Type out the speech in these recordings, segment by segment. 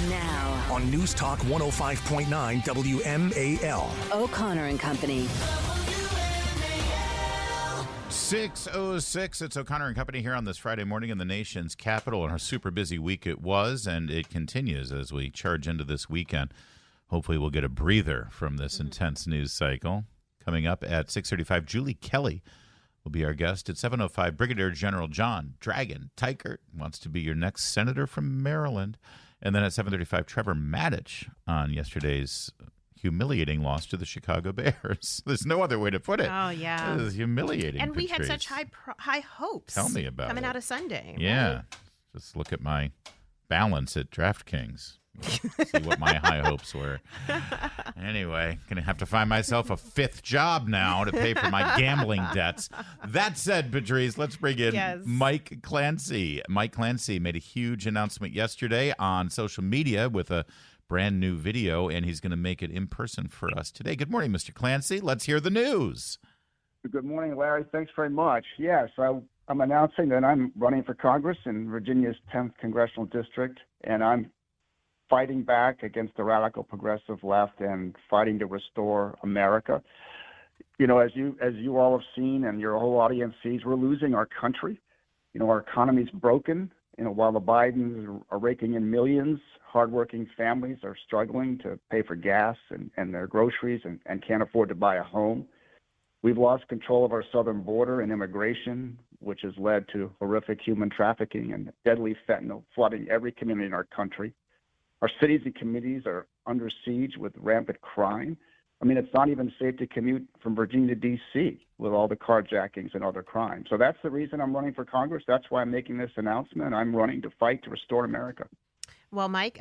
Now, on News Talk 105.9 WMAL. O'Connor and Company. 6:06. It's O'Connor and Company here on this Friday morning in the nation's capital. And a super busy week it was, and it continues as we charge into this weekend. Hopefully we'll get a breather from this intense news cycle. Coming up at 6:35, Julie Kelly will be our guest. At 7:05, Brigadier General John Dragon Tykert wants to be your next senator from Maryland. And then at 7:35, Trevor Maddich on yesterday's humiliating loss to the Chicago Bears. There's no other way to put it. Oh, yeah. It was humiliating. And we had Patrice. such high hopes. Tell me about coming it. out of Sunday. Yeah. Right? Just look at my balance at DraftKings. See what my high hopes were. Anyway, going to have to find myself a fifth job now to pay for my gambling debts. That said, Patrice, let's bring in Mike Clancy. Mike Clancy made a huge announcement yesterday on social media with a brand new video, and he's going to make it in person for us today. Good morning, Mr. Clancy. Let's hear the news. Good morning, Larry. Thanks very much. Yes, I'm announcing that I'm running for Congress in Virginia's 10th Congressional District, and I'm fighting back against the radical progressive left and fighting to restore America. You know, as you all have seen and your whole audience sees, we're losing our country. You know, our economy's broken. You know, while the Bidens are raking in millions, hardworking families are struggling to pay for gas and their groceries and can't afford to buy a home. We've lost control of our southern border and immigration, which has led to horrific human trafficking and deadly fentanyl flooding every community in our country. Our cities and communities are under siege with rampant crime. I mean, it's not even safe to commute from Virginia to D.C. with all the carjackings and other crimes. So that's the reason I'm running for Congress. That's why I'm making this announcement. I'm running to fight to restore America. Well, Mike,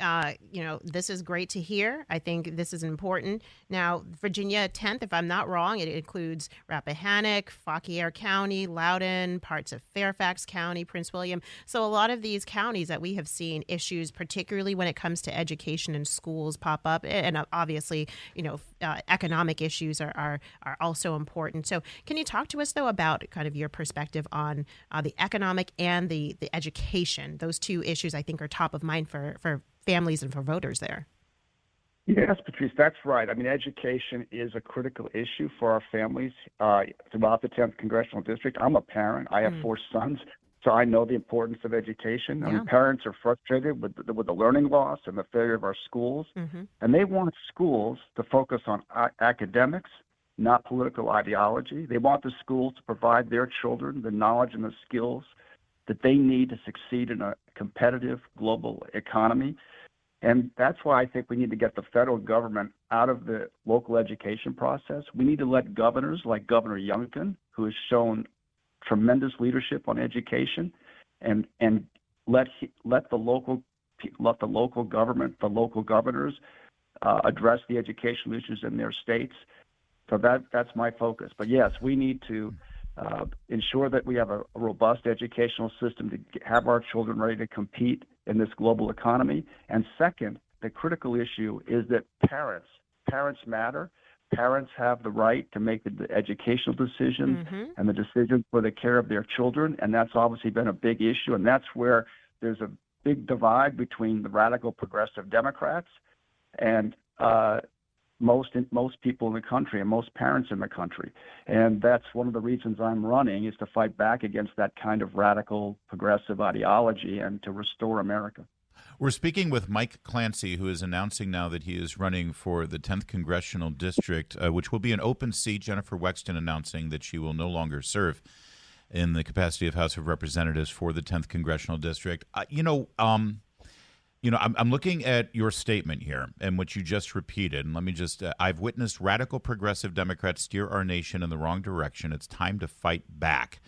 you know, this is great to hear. I think this is important. Now, Virginia 10th, if I'm not wrong, it includes Rappahannock, Fauquier County, Loudoun, parts of Fairfax County, Prince William. So a lot of these counties that we have seen issues, particularly when it comes to education and schools, pop up. And obviously, you know, economic issues are also important. So can you talk to us, though, about kind of your perspective on the economic and the education? Those two issues, I think, are top of mind for families and for voters there. Yes, Patrice, that's right. I mean, education is a critical issue for our families throughout the 10th Congressional District. I'm a parent. I have 4 sons, so I know the importance of education. I mean, parents are frustrated with the learning loss and the failure of our schools, and they want schools to focus on academics, not political ideology. They want the schools to provide their children the knowledge and the skills that they need to succeed in a competitive global economy. And that's why I think we need to get the federal government out of the local education process. We need to let governors like Governor Youngkin, who has shown tremendous leadership on education, and let the local government, the local governors, address the educational issues in their states. So that's my focus. But yes, we need to ensure that we have a robust educational system to have our children ready to compete in this global economy. And second, the critical issue is that parents matter. Parents have the right to make the educational decisions and the decisions for the care of their children. And that's obviously been a big issue. And that's where there's a big divide between the radical progressive Democrats and most people in the country and most parents in the country. And that's one of the reasons I'm running, is to fight back against that kind of radical progressive ideology and to restore America. We're speaking with Mike Clancy, who is announcing now that he is running for the 10th Congressional District, which will be an open seat. Jennifer Wexton announcing that she will no longer serve in the capacity of House of Representatives for the 10th Congressional District. I'm looking at your statement here and what you just repeated. And let me just, I've witnessed radical progressive Democrats steer our nation in the wrong direction. It's time to fight back.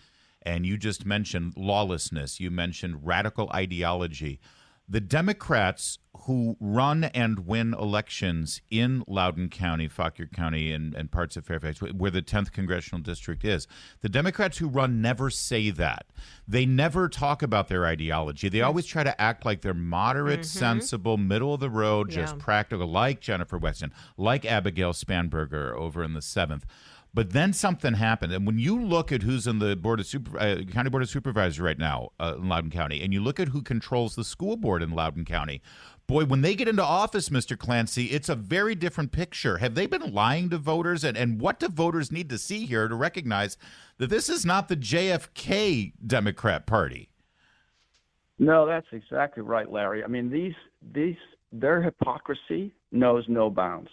And you just mentioned lawlessness. You mentioned radical ideology. The Democrats who run and win elections in Loudoun County, Fauquier County, and parts of Fairfax, where the 10th Congressional District is, the Democrats who run never say that. They never talk about their ideology. They always try to act like they're moderate, sensible, middle of the road, just practical, like Jennifer Wexton, like Abigail Spanberger over in the 7th. But then something happened. And when you look at who's in the County Board of Supervisors right now in Loudoun County, and you look at who controls the school board in Loudoun County, boy, when they get into office, Mr. Clancy, it's a very different picture. Have they been lying to voters? And what do voters need to see here to recognize that this is not the JFK Democrat Party? No, that's exactly right, Larry. I mean, their hypocrisy knows no bounds.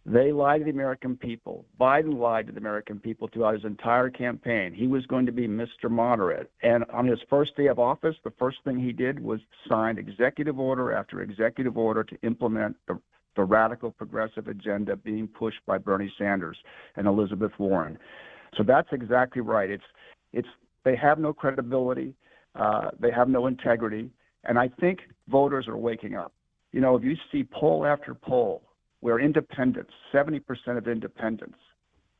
They lied to the American people. Biden lied to the American people throughout his entire campaign. He was going to be Mr. Moderate. And on his first day of office, the first thing he did was sign executive order after executive order to implement the radical progressive agenda being pushed by Bernie Sanders and Elizabeth Warren. So that's exactly right. They have no credibility. They have no integrity. And I think voters are waking up. You know, if you see poll after poll, where independents, 70% of independents,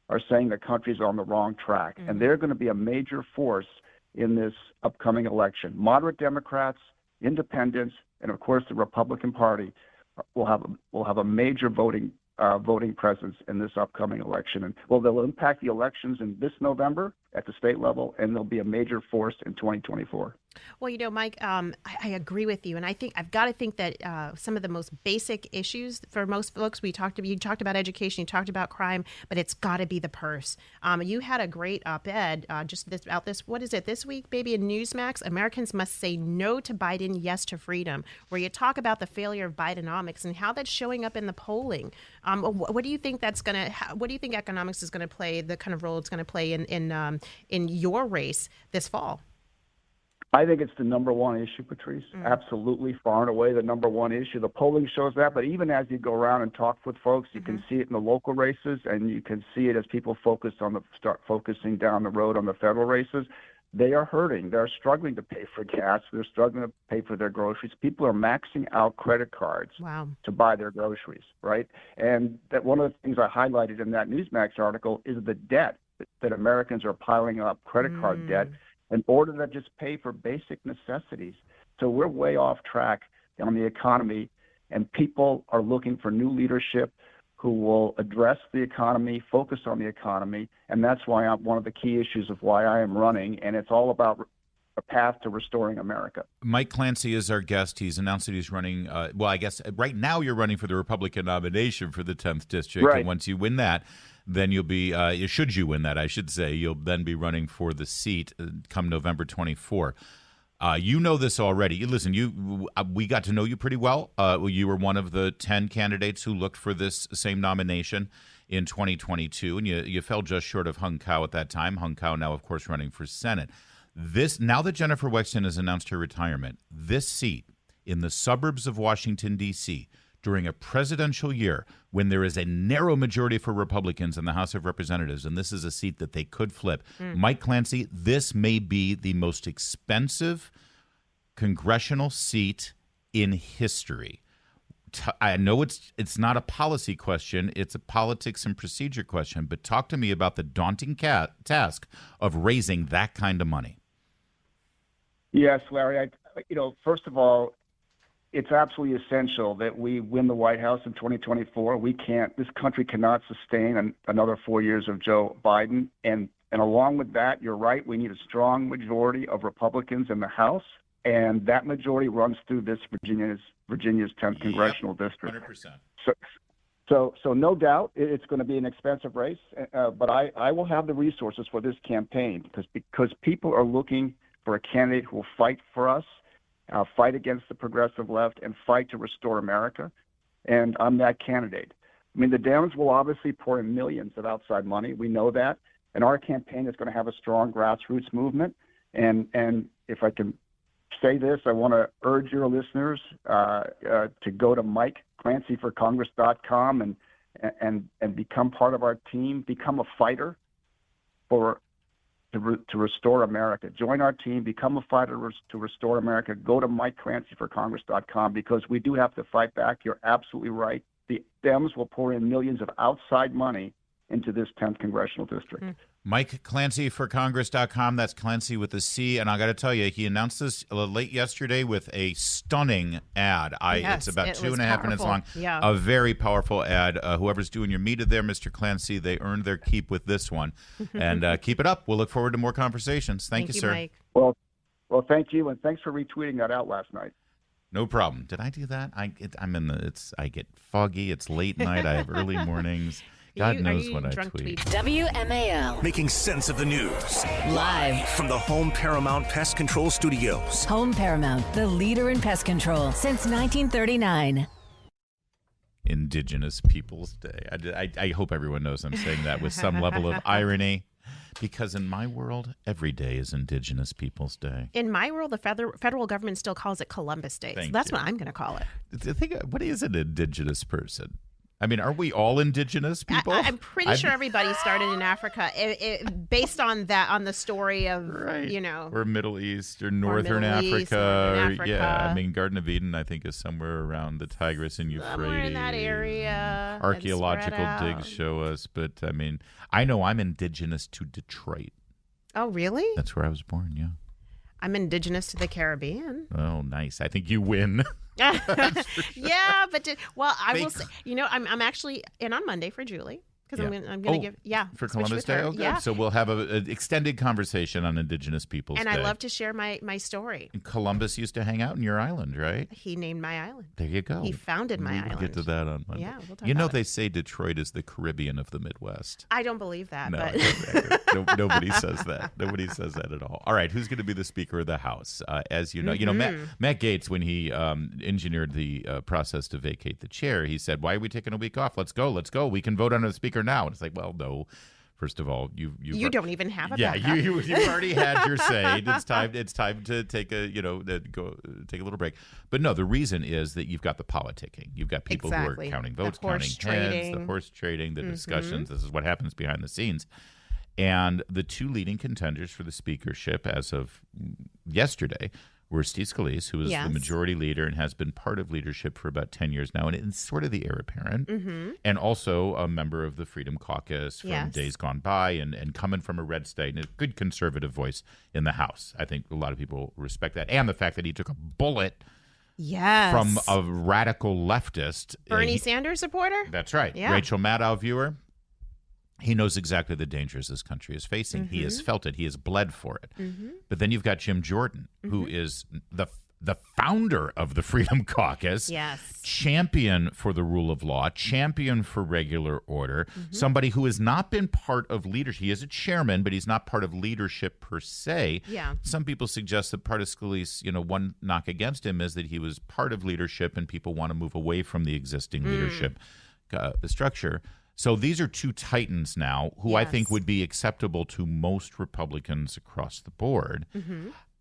are saying the country's on the wrong track. Mm-hmm. And they're going to be a major force in this upcoming election. Moderate Democrats, independents, and of course the Republican Party will have a major voting presence in this upcoming election. And they'll impact the elections in this November at the state level, and they'll be a major force in 2024. Well, you know, Mike, I agree with you, and I think I've got to think that some of the most basic issues for most folks, you talked about education, you talked about crime, but it's got to be the purse. You had a great op-ed this week, maybe in Newsmax, Americans Must Say No to Biden, Yes to Freedom, where you talk about the failure of Bidenomics and how that's showing up in the polling. What do you think what do you think economics is going to play, the kind of role it's going to play in your race this fall? I think it's the number one issue, Patrice. Absolutely, far and away the number one issue. The polling shows that, but even as you go around and talk with folks, you can see it in the local races, and you can see it as people start focusing down the road on the federal races. They are hurting. They're struggling to pay for gas. They're struggling to pay for their groceries. People are maxing out credit cards to buy their groceries, right? And that one of the things I highlighted in that Newsmax article is the debt that Americans are piling up, credit card debt, in order to just pay for basic necessities. So we're way off track on the economy, and people are looking for new leadership who will address the economy, focus on the economy, and that's why one of the key issues of why I am running, and it's all about a path to restoring America. Mike Clancy is our guest. He's announced that he's running, I guess right now you're running for the Republican nomination for the 10th District, right. And once you win that, then you'll be, should you win that, I should say, you'll then be running for the seat come November 24. You know this already. Listen, we got to know you pretty well. You were one of the 10 candidates who looked for this same nomination in 2022, and you fell just short of Hung Kao at that time. Hung Kao now, of course, running for Senate. Now that Jennifer Wexton has announced her retirement, this seat in the suburbs of Washington, D.C., during a presidential year when there is a narrow majority for Republicans in the House of Representatives, and this is a seat that they could flip. Mike Clancy, this may be the most expensive congressional seat in history. I know it's not a policy question, it's a politics and procedure question, but talk to me about the daunting task of raising that kind of money. Yes, Larry. First of all, it's absolutely essential that we win the White House in 2024. This country cannot sustain another 4 years of Joe Biden. And along with that, you're right, we need a strong majority of Republicans in the House. And that majority runs through this Virginia's 10th congressional district. 100%. So no doubt it's going to be an expensive race, but I will have the resources for this campaign because people are looking for a candidate who will fight for us, fight against the progressive left, and fight to restore America. And I'm that candidate. I mean, the Dems will obviously pour in millions of outside money. We know that. And our campaign is going to have a strong grassroots movement. And if I can say this, I want to urge your listeners to go to MikeClancyForCongress.com and become part of our team, become a fighter to restore America. Join our team, become a fighter to restore America. Go to MikeClancyForCongress.com because we do have to fight back. You're absolutely right. The Dems will pour in millions of outside money into this 10th congressional district. MikeClancyForCongress.com. That's Clancy with a C. And I got to tell you, he announced this late yesterday with a stunning ad. It's about 2.5 minutes long. Yeah. A very powerful ad. Whoever's doing your media there, Mr. Clancy, they earned their keep with this one. And keep it up. We'll look forward to more conversations. Thank you, sir. Mike. Well, thank you, and thanks for retweeting that out last night. No problem. Did I do that? I get foggy. It's late night. I have early mornings. God knows what I tweet. WMAL. Making sense of the news. Live From the Home Paramount Pest Control Studios. Home Paramount, the leader in pest control since 1939. Indigenous Peoples Day. I hope everyone knows I'm saying that with some level of irony, because in my world, every day is Indigenous Peoples Day. In my world, the federal government still calls it Columbus Day. So that's what I'm going to call it. What is an Indigenous person? I mean, are we all Indigenous people? I'm pretty sure everybody started in Africa, based on that, on the story of, or Middle East or Northern Africa. Yeah, I mean, Garden of Eden, I think, is somewhere around the Tigris and Euphrates. Somewhere in that area. Archaeological digs show us, but I mean, I know I'm Indigenous to Detroit. Oh, really? That's where I was born. Yeah. I'm Indigenous to the Caribbean. Oh, nice. I think you win. Yeah, but I will say, I'm actually in on Monday for Julie. Because I'm going to give, for Columbus Day. Okay, yeah. So we'll have an extended conversation on Indigenous Peoples Day. And I love to share my story. And Columbus used to hang out in your island, right? He named my island. There you go. He founded my island. We'll get to that on Monday. Yeah, we'll talk about they say Detroit is the Caribbean of the Midwest. I don't believe that. No, but nobody says that. Nobody says that at all. All right, who's going to be the Speaker of the House? As you know, Matt Gaetz, when he engineered the process to vacate the chair, he said, "Why are we taking a week off? Let's go. We can vote on a Speaker now." And it's like, well, no. First of all, you don't even have a backup. You've already had your say. It's time to take a take a little break. But no, the reason is that you've got the politicking. You've got people who are counting votes, counting heads, the horse trading, the discussions. This is what happens behind the scenes. And the two leading contenders for the speakership as of yesterday were Steve Scalise, who is the majority leader and has been part of leadership for about 10 years now, and it's sort of the heir apparent, and also a member of the Freedom Caucus from days gone by, and coming from a red state, and a good conservative voice in the House. I think a lot of people respect that, and the fact that he took a bullet from a radical leftist. Bernie Sanders supporter? That's right. Yeah. Rachel Maddow viewer. He knows exactly the dangers this country is facing. He has felt it. He has bled for it. But then you've got Jim Jordan, who is the founder of the Freedom Caucus, champion for the rule of law, champion for regular order, somebody who has not been part of leadership. He is a chairman, but he's not part of leadership per se. Yeah. Some people suggest that part of Scalise, one knock against him is that he was part of leadership and people want to move away from the existing leadership structure. So these are two titans now who I think would be acceptable to most Republicans across the board.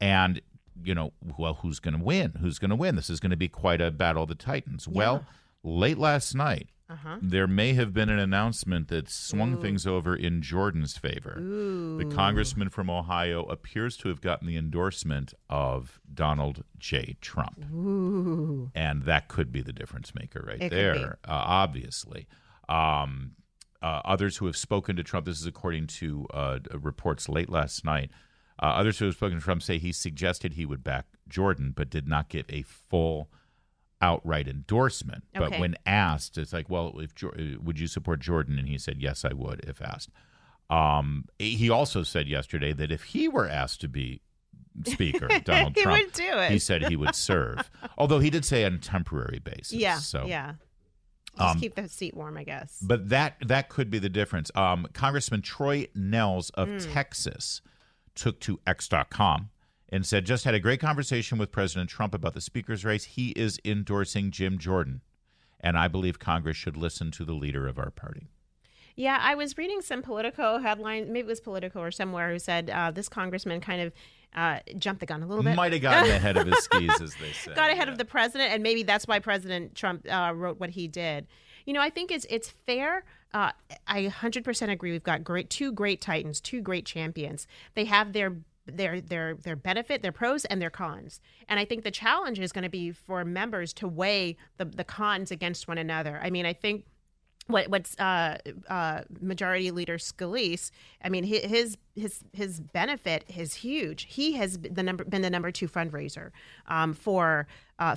And, who's going to win? Who's going to win? This is going to be quite a battle of the titans. Yeah. Well, late last night, there may have been an announcement that swung things over in Jordan's favor. The congressman from Ohio appears to have gotten the endorsement of Donald J. Trump. And that could be the difference maker right there, obviously. Others who have spoken to Trump, this is according to reports late last night, others who have spoken to Trump say he suggested he would back Jordan, but did not get a full outright endorsement. Okay. But when asked, it's like, well, would you support Jordan? And he said, yes, I would, if asked. He also said yesterday that if he were asked to be Speaker, Donald Trump, would do it. He said he would serve. Although he did say on a temporary basis. Yeah, Just keep the seat warm, I guess. But that could be the difference. Congressman Troy Nehls of Texas took to X.com and said, just had a great conversation with President Trump about the speaker's race. He is endorsing Jim Jordan, and I believe Congress should listen to the leader of our party. Yeah, I was reading some Politico headline, maybe it was Politico or somewhere, who said this congressman kind of jumped the gun a little bit. Might have gotten ahead of his skis, as they say. Got ahead of the president, and maybe that's why President Trump wrote what he did. I think it's fair. I 100% agree. We've got two great titans, two great champions. They have their benefit, their pros and their cons. And I think the challenge is going to be for members to weigh the cons against one another. I mean, I think what's Majority Leader Scalise, I mean, his benefit is huge. He has been the number 2 fundraiser for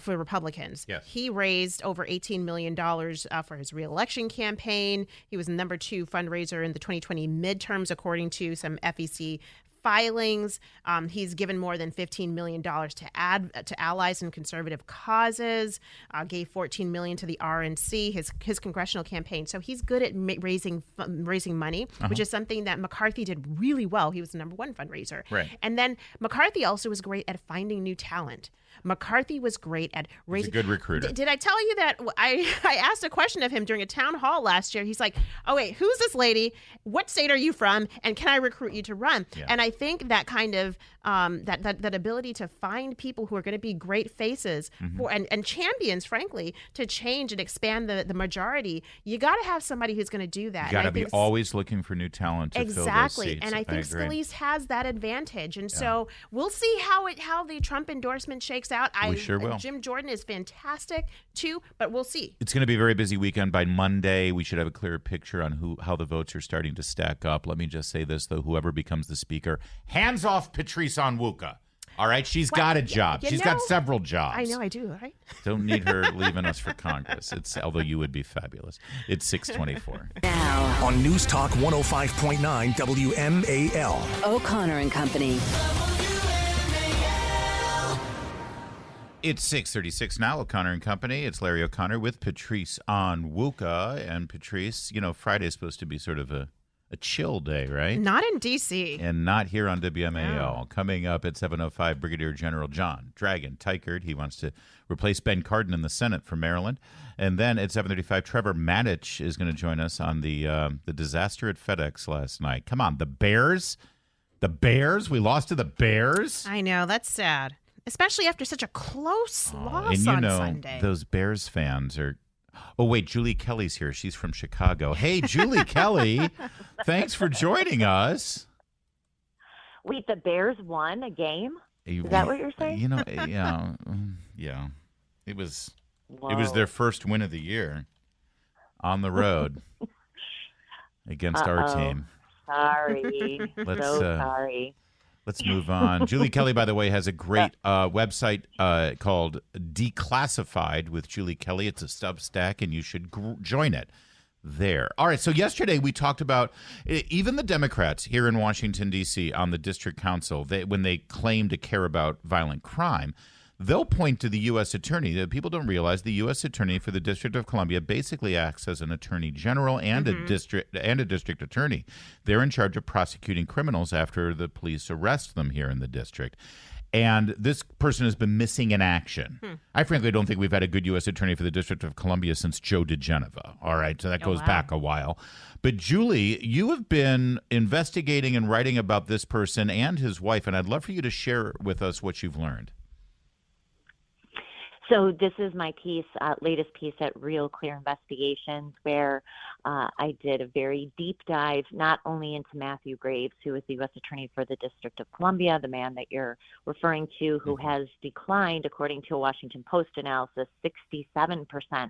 Republicans. Yes. He raised over $18 million for his reelection campaign. He was the number 2 fundraiser in the 2020 midterms, according to some FEC filings. He's given more than $15 million to allies and conservative causes. Gave $14 million to the RNC, his congressional campaign. So he's good at raising money, which is something that McCarthy did really well. He was the number one fundraiser. Right. And then McCarthy also was great at finding new talent. McCarthy was great at raising. He's a good recruiter. Did I tell you that I asked a question of him during a town hall last year? He's like, "Oh wait, who's this lady? What state are you from? And can I recruit you to run?" Yeah. And I think that kind of that ability to find people who are going to be great faces for and champions, frankly, to change and expand the majority. You got to have somebody who's going to do that. You got to be always looking for new talent to fill those seats. And I think agree. Scalise has that advantage. And so we'll see how the Trump endorsement shakes out. We sure will. Jim Jordan is fantastic too, but we'll see. It's going to be a very busy weekend. By Monday, we should have a clearer picture on how the votes are starting to stack up. Let me just say this, though. Whoever becomes the speaker, hands off Patrice Onwuka. All right? She's got a job. She's got several jobs. I know, I do, right? Don't need her leaving us for Congress. Although you would be fabulous. It's 6:24. Now, On News Talk 105.9 WMAL. O'Connor and Company. It's 6:36 now. O'Connor and Company. It's Larry O'Connor with Patrice Onwuka. And Patrice, Friday is supposed to be sort of a chill day, right? Not in D.C. And not here on WMAL. Coming up at 7:05, Brigadier General John Dragon Tykert. He wants to replace Ben Cardin in the Senate for Maryland. And then at 7:35, Trevor Maddich is going to join us on the disaster at FedEx last night. Come on, the Bears? The Bears? We lost to the Bears? I know, that's sad. Especially after such a close loss and on Sunday. Those Bears fans are... Oh, wait, Julie Kelly's here. She's from Chicago. Hey, Julie Kelly, thanks for joining us. Wait, the Bears won a game? Is that what you're saying? Yeah. It was their first win of the year on the road against our team. Sorry. Sorry. Let's move on. Julie Kelly, by the way, has a great website called Declassified with Julie Kelly. It's a Substack, and you should join it there. All right, so yesterday we talked about even the Democrats here in Washington, D.C., on the district council, when they claim to care about violent crime, they'll point to the U.S. attorney. People don't realize the U.S. attorney for the District of Columbia basically acts as an attorney general and a district attorney. They're in charge of prosecuting criminals after the police arrest them here in the district. And this person has been missing in action. I frankly don't think we've had a good U.S. attorney for the District of Columbia since Joe DeGeneva. All right, so that goes back a while. But Julie, you have been investigating and writing about this person and his wife, and I'd love for you to share with us what you've learned. So this is my latest piece at Real Clear Investigations, where I did a very deep dive, not only into Matthew Graves, who is the U.S. Attorney for the District of Columbia, the man that you're referring to, who has declined, according to a Washington Post analysis, 67%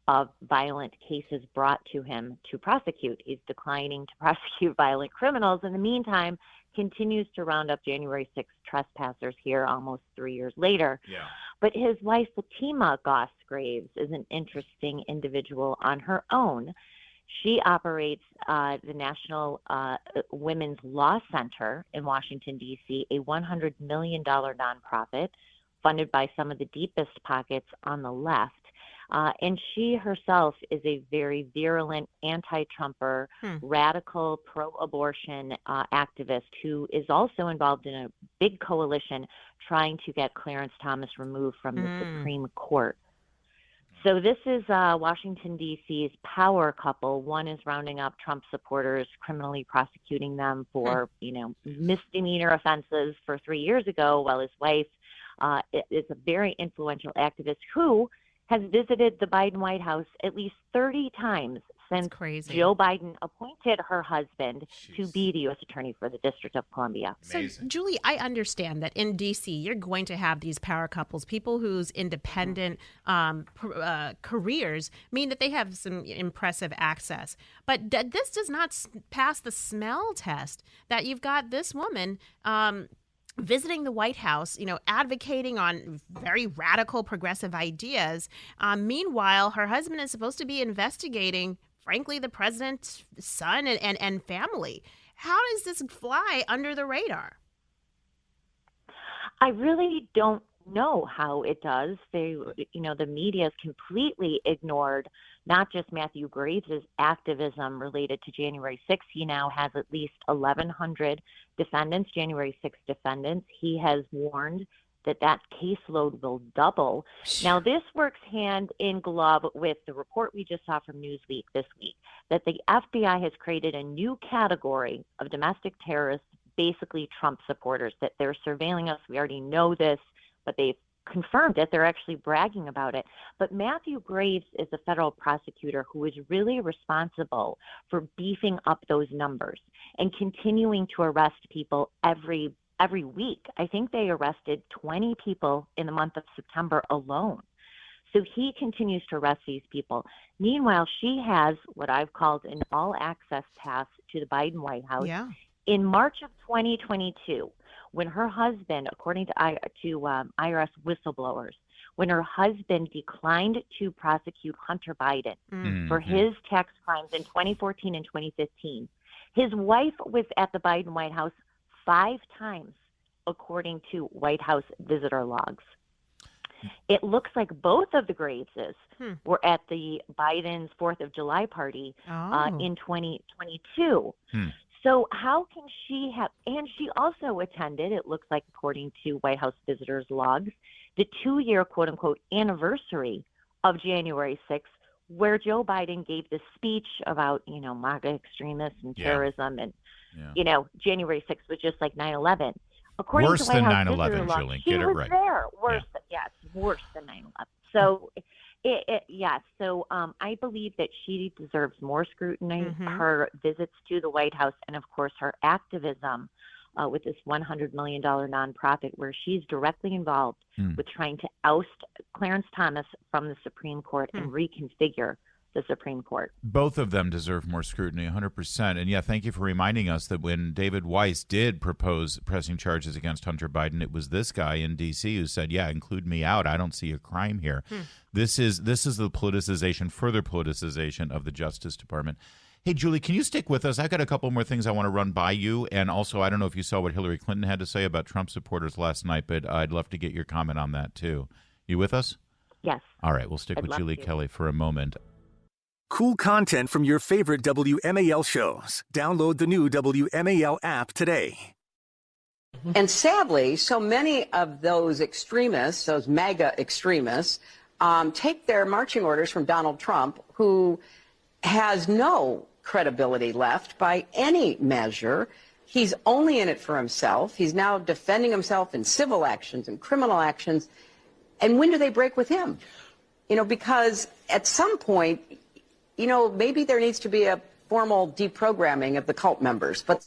of violent cases brought to him to prosecute. He's declining to prosecute violent criminals. In the meantime, continues to round up January 6th trespassers here almost 3 years later. Yeah. But his wife, Fatima Goss Graves, is an interesting individual on her own. She operates the National Women's Law Center in Washington, D.C., a $100 million nonprofit funded by some of the deepest pockets on the left. And she herself is a very virulent anti-Trumper, radical pro-abortion activist who is also involved in a big coalition trying to get Clarence Thomas removed from the Supreme Court. So this is Washington, D.C.'s power couple. One is rounding up Trump supporters, criminally prosecuting them for, misdemeanor offenses for 3 years ago, while his wife is a very influential activist who has visited the Biden White House at least 30 times since Joe Biden appointed her husband to be the U.S. Attorney for the District of Columbia. Amazing. So, Julie, I understand that in D.C., you're going to have these power couples, people whose independent careers mean that they have some impressive access. But this does not pass the smell test that you've got this woman visiting the White House, advocating on very radical progressive ideas. Meanwhile, her husband is supposed to be investigating, frankly, the president's son and family. How does this fly under the radar? I really don't know how it does. The media has completely ignored not just Matthew Graves' activism related to January 6th. He now has at least 1,100 defendants, January 6th defendants. He has warned that caseload will double. Now, this works hand in glove with the report we just saw from Newsweek this week, that the FBI has created a new category of domestic terrorists, basically Trump supporters, that they're surveilling us. We already know this, but they've confirmed it. They're actually bragging about it. But Matthew Graves is a federal prosecutor who is really responsible for beefing up those numbers and continuing to arrest people every week. I think they arrested 20 people in the month of September alone. So he continues to arrest these people. Meanwhile, she has what I've called an all-access pass to the Biden White House. Yeah. In March of 2022, when her husband, according to IRS whistleblowers, when her husband declined to prosecute Hunter Biden for his tax crimes in 2014 and 2015, his wife was at the Biden White House 5 times, according to White House visitor logs. It looks like both of the Graveses were at the Biden's 4th of July party in 2022. So how can she have, and she also attended, it looks like according to White House visitors logs, the 2-year quote unquote anniversary of January 6th, where Joe Biden gave this speech about, MAGA extremists and terrorism and, January 6th was just like 9/11. According worse to White than House 9/11, logs, Julie. She Get it was right. there. Worse, it's worse than 9/11. So, So I believe that she deserves more scrutiny. Her visits to the White House, and of course her activism with this $100 million nonprofit, where she's directly involved with trying to oust Clarence Thomas from the Supreme Court and reconfigure the Supreme Court. Both of them deserve more scrutiny, 100%. And thank you for reminding us that when David Weiss did propose pressing charges against Hunter Biden, it was this guy in D.C. who said, include me out. I don't see a crime here. This is the politicization, further politicization of the Justice Department. Hey, Julie, can you stick with us? I've got a couple more things I want to run by you. And also, I don't know if you saw what Hillary Clinton had to say about Trump supporters last night, but I'd love to get your comment on that, too. You with us? Yes. All right, we'll stick with Julie Kelly for a moment. Cool content from your favorite WMAL shows. Download the new WMAL app today. And sadly, so many of those extremists, those MAGA extremists, take their marching orders from Donald Trump, who has no credibility left by any measure. He's only in it for himself. He's now defending himself in civil actions and criminal actions. And when do they break with him? Because at some point, maybe there needs to be a formal deprogramming of the cult members. But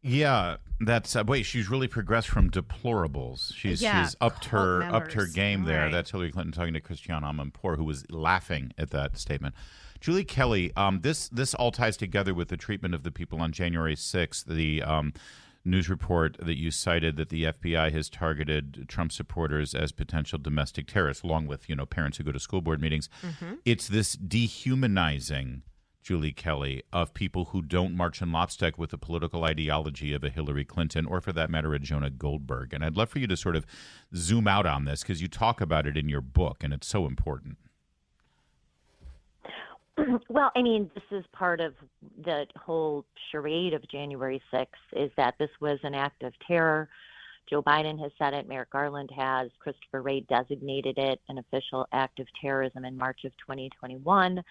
yeah, that's wait. She's really progressed from deplorables. She's upped her game there. Right. That's Hillary Clinton talking to Christiane Amanpour, who was laughing at that statement. Julie Kelly, this all ties together with the treatment of the people on January 6th. The news report that you cited that the FBI has targeted Trump supporters as potential domestic terrorists, along with parents who go to school board meetings. It's this dehumanizing, Julie Kelly, of people who don't march in lockstep with the political ideology of a Hillary Clinton, or for that matter, a Jonah Goldberg. And I'd love for you to sort of zoom out on this, because you talk about it in your book, and it's so important. Well, this is part of the whole charade of January 6th, is that this was an act of terror. Joe Biden has said it. Merrick Garland has. Christopher Wray designated it an official act of terrorism in March of 2021.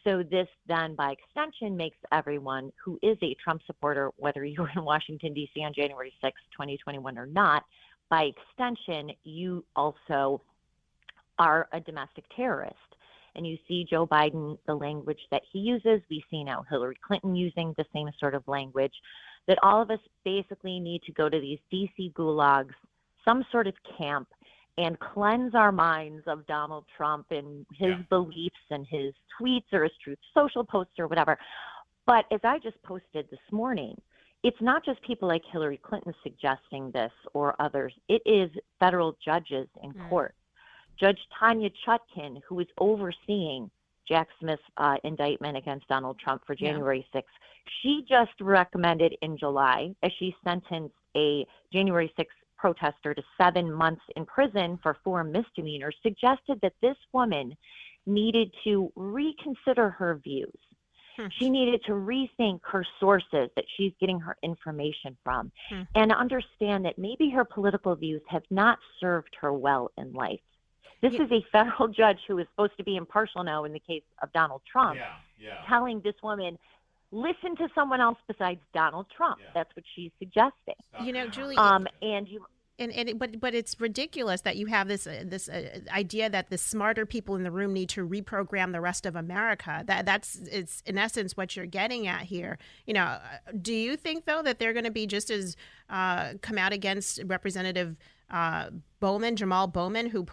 So this then, by extension, makes everyone who is a Trump supporter, whether you're in Washington, D.C. on January 6th, 2021 or not, by extension, you also are a domestic terrorist. And you see Joe Biden, the language that he uses. We see now Hillary Clinton using the same sort of language, that all of us basically need to go to these DC gulags, some sort of camp, and cleanse our minds of Donald Trump and his beliefs and his tweets or his Truth Social posts or whatever. But as I just posted this morning, it's not just people like Hillary Clinton suggesting this or others. It is federal judges in court. Judge Tanya Chutkin, who is overseeing Jack Smith's indictment against Donald Trump for January 6th, she just recommended in July, as she sentenced a January 6th protester to 7 months in prison for 4 misdemeanors, suggested that this woman needed to reconsider her views. She needed to rethink her sources that she's getting her information from and understand that maybe her political views have not served her well in life. This is a federal judge who is supposed to be impartial now in the case of Donald Trump, telling this woman, listen to someone else besides Donald Trump. That's what she's suggesting. Julie, but it's ridiculous that you have this idea that the smarter people in the room need to reprogram the rest of America. It's in essence what you're getting at here. Do you think though that they're going to be just as come out against Representative Jamal Bowman, who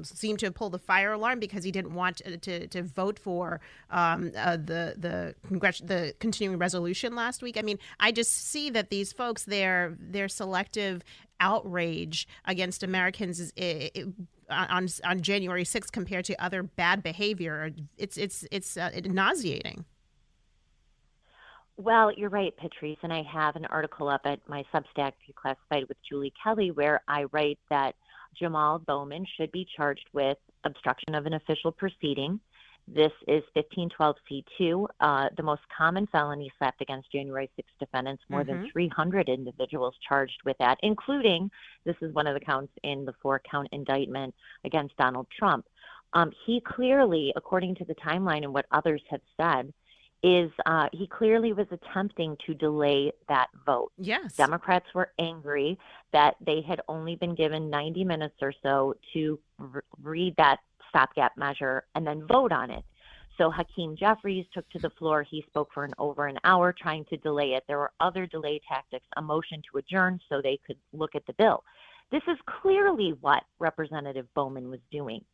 seemed to have pulled the fire alarm because he didn't want to vote for the continuing resolution last week? I mean, I just see that these folks, their selective outrage against Americans on January 6th compared to other bad behavior, it's nauseating. Well, you're right, Patrice, and I have an article up at my Substack, Declassified with Julie Kelly, where I write that Jamal Bowman should be charged with obstruction of an official proceeding. This is 1512C2, the most common felony slapped against January 6 defendants, more than 300 individuals charged with that, including, this is one of the counts in the 4-count indictment against Donald Trump. He clearly, according to the timeline and what others have said, he clearly was attempting to delay that vote. Yes. Democrats were angry that they had only been given 90 minutes or so to read that stopgap measure and then vote on it. So Hakeem Jeffries took to the floor. He spoke for over an hour trying to delay it. There were other delay tactics, a motion to adjourn so they could look at the bill. This is clearly what Representative Bowman was doing.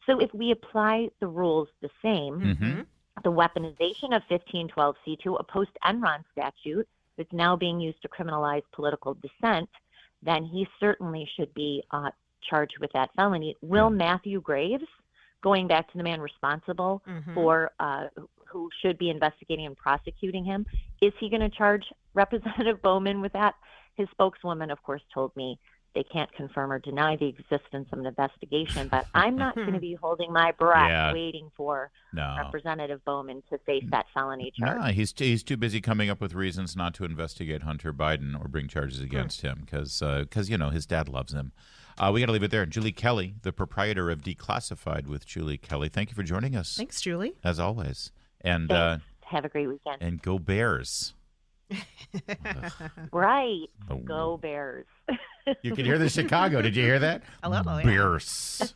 So if we apply the rules the same, the weaponization of 1512C2, a post-Enron statute that's now being used to criminalize political dissent, then he certainly should be charged with that felony. Will Matthew Graves, going back to the man responsible for who should be investigating and prosecuting him, is he going to charge Representative Bowman with that? His spokeswoman, of course, told me they can't confirm or deny the existence of an investigation, but I'm not going to be holding my breath waiting for Representative Bowman to face that felony charge. No, he's too busy coming up with reasons not to investigate Hunter Biden or bring charges against him because his dad loves him. We got to leave it there. Julie Kelly, the proprietor of Declassified with Julie Kelly. Thank you for joining us. Thanks, Julie. As always. And have a great weekend. And go Bears. Right. Go Bears. You can hear the Chicago. Did you hear that? Hello, Bears.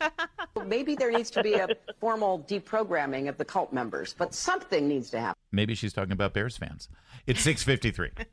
Maybe there needs to be a formal deprogramming of the cult members, but something needs to happen. Maybe she's talking about Bears fans. It's 6:53.